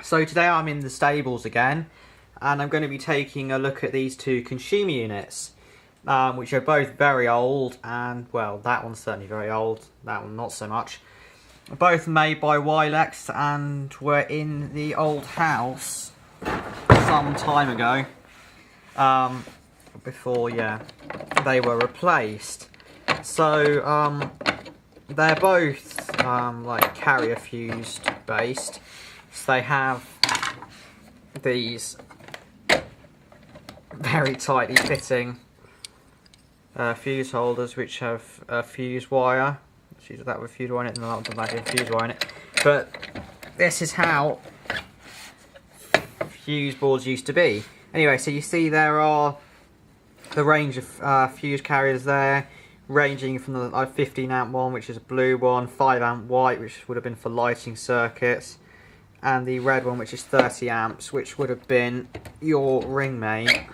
So today I'm in the stables again, and I'm going to be taking a look at these two consumer units, which are both very old, and well, that one's certainly very old, that one not so much. Both made by Wylex and were in the old house some time ago, before, yeah, they were replaced. So they're both like carrier fused based. So they have these very tightly fitting fuse holders, which have a fuse wire. Let's use that with fuse wire in it, and that one with fuse wire in it. But this is how fuse boards used to be. Anyway, so you see there are the range of fuse carriers there, ranging from the 15 amp one, which is a blue one, 5 amp white, which would have been for lighting circuits, and the red one, which is 30 amps, which would have been your ring main.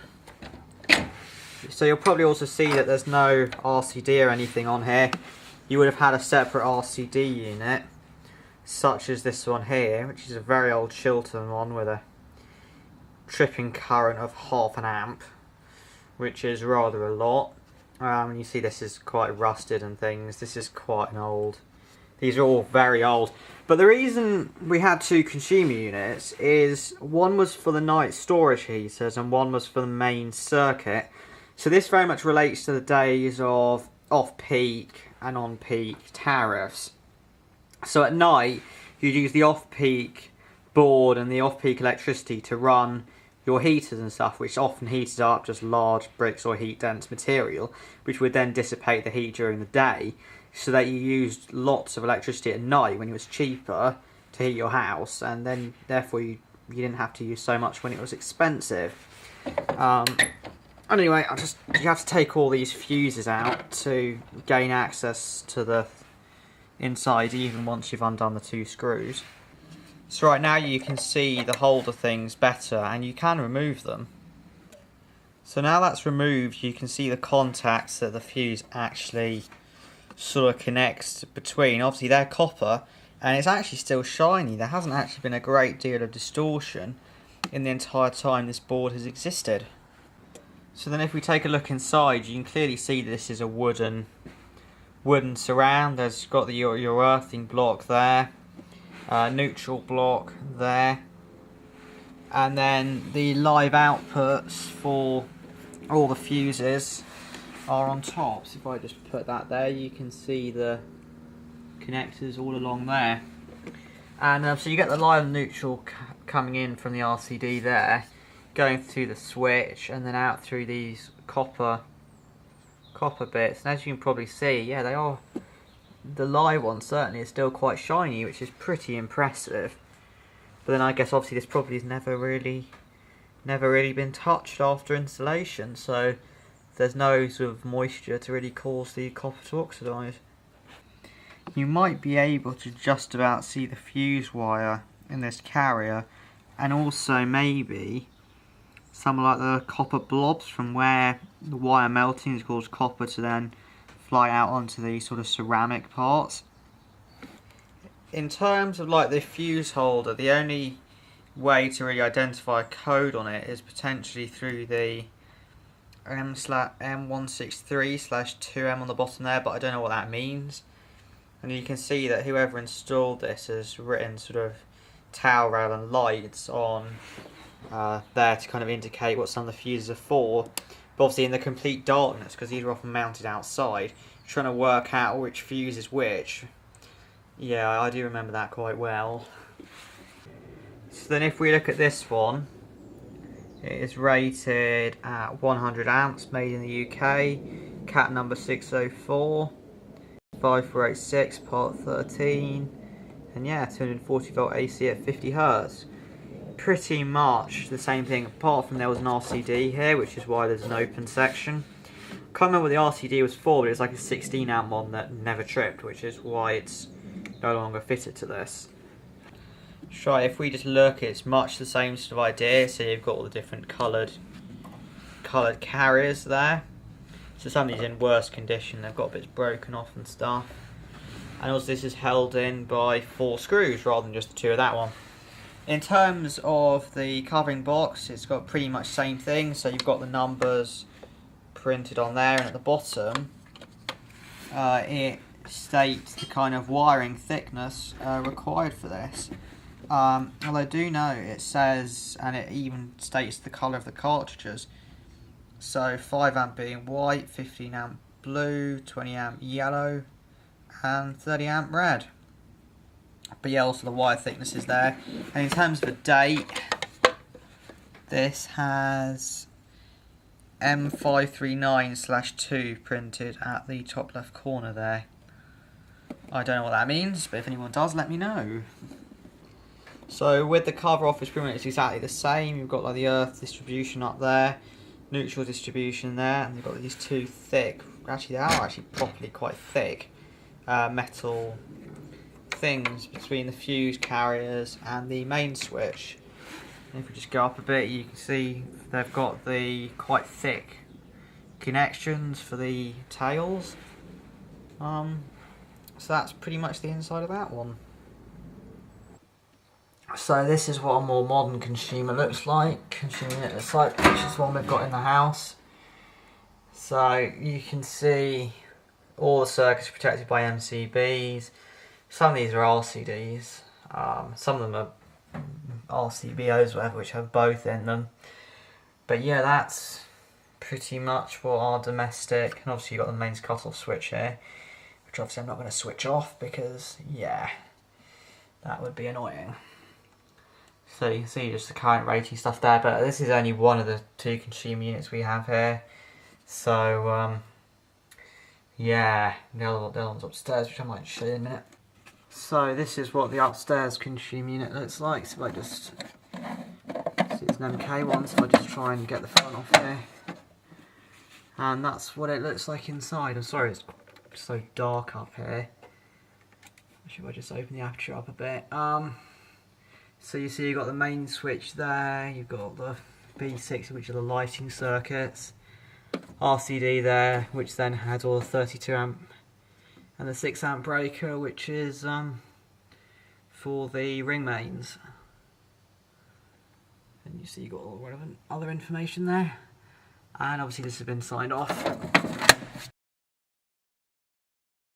So you'll probably also see that there's no RCD or anything on here. You would have had a separate RCD unit, such as this one here, which is a very old Chiltern one with a tripping current of 0.5 amp, which is rather a lot. You see this is quite rusted and things. This is quite an old. These are all very old. But the reason we had two consumer units is one was for the night storage heaters and one was for the main circuit. So this very much relates to the days of off-peak and on-peak tariffs. So at night, you'd use the off-peak board and the off-peak electricity to run your heaters and stuff, which often heated up just large bricks or heat-dense material, which would then dissipate the heat during the day, so that you used lots of electricity at night when it was cheaper to heat your house, and then therefore you didn't have to use so much when it was expensive. Anyway, you have to take all these fuses out to gain access to the inside, even once you've undone the two screws. So right now you can see the holder things better, and you can remove them. So now that's removed, you can see the contacts that the fuse actually sort of connects between. Obviously they're copper, and it's actually still shiny. There hasn't actually been a great deal of distortion in the entire time this board has existed. So then if we take a look inside, you can clearly see this is a wooden surround. There's got your earthing block there, neutral block there, and then the live outputs for all the fuses are on top. So if I just put that there, you can see the connectors all along there, and so you get the live and neutral coming in from the RCD there, going through the switch and then out through these copper bits. And as you can probably see, yeah, they are, the live one certainly is still quite shiny, which is pretty impressive. But then I guess obviously this probably has never really been touched after installation, so there's no sort of moisture to really cause the copper to oxidise. You might be able to just about see the fuse wire in this carrier, and also maybe some like the copper blobs from where the wire melting has caused copper to then fly out onto these sort of ceramic parts. In terms of like the fuse holder, the only way to really identify a code on it is potentially through the M163/2M on the bottom there, but I don't know what that means. And you can see that whoever installed this has written sort of towel rail and lights on there to kind of indicate what some of the fuses are for. But obviously in the complete darkness, because these are often mounted outside, trying to work out which fuse is which. Yeah, I do remember that quite well. So then if we look at this one, it is rated at 100 amps, made in the UK, cat number 604, 5486, part 13, and yeah, 240 volt AC at 50 Hz. Pretty much the same thing, apart from there was an RCD here, which is why there's an open section. Can't remember what the RCD was for, but it's like a 16 amp one that never tripped, which is why it's no longer fitted to this. So if we just look, it's much the same sort of idea. So you've got all the different coloured carriers there. So some of these in worse condition, they've got bits broken off and stuff. And also this is held in by 4 screws rather than just the 2 of that one. In terms of the covering box, it's got pretty much the same thing. So you've got the numbers printed on there, and at the bottom it states the kind of wiring thickness required for this. Although I do know it says, and it even states the colour of the cartridges. So 5 amp being white, 15 amp blue, 20 amp yellow, and 30 amp red. But yeah, also the wire thickness is there. And in terms of a date, this has M539/2 printed at the top left corner there. I don't know what that means, but if anyone does, let me know. So with the cover off, it's pretty much exactly the same. You've got like the earth distribution up there, neutral distribution there, and you've got these two thick, actually they are actually properly quite thick, metal things between the fuse carriers and the main switch. And if we just go up a bit, you can see they've got the quite thick connections for the tails. So that's pretty much the inside of that one. So this is what a more modern consumer looks like. Which is one we've got in the house. So you can see all the circuits are protected by MCBs. Some of these are RCDs. Some of them are RCBOs, whatever, which have both in them. But yeah, that's pretty much what our domestic. And obviously you've got the mains cut-off switch here, which obviously I'm not going to switch off because, yeah, that would be annoying. So you can see just the current rating stuff there, but this is only one of the two consumer units we have here. So, yeah, the other one's upstairs, which I might show you in a minute. So this is what the upstairs consumer unit looks like. So if I just, see it's an MK one, so I just try and get the front off here. And that's what it looks like inside. I'm sorry it's so dark up here. Should I just open the aperture up a bit? So you see you've got the main switch there, you've got the B6, which are the lighting circuits, RCD there, which then has all the 32 amp, and the 6 amp breaker, which is for the ring mains. And you see you've got all the relevant other information there. And obviously this has been signed off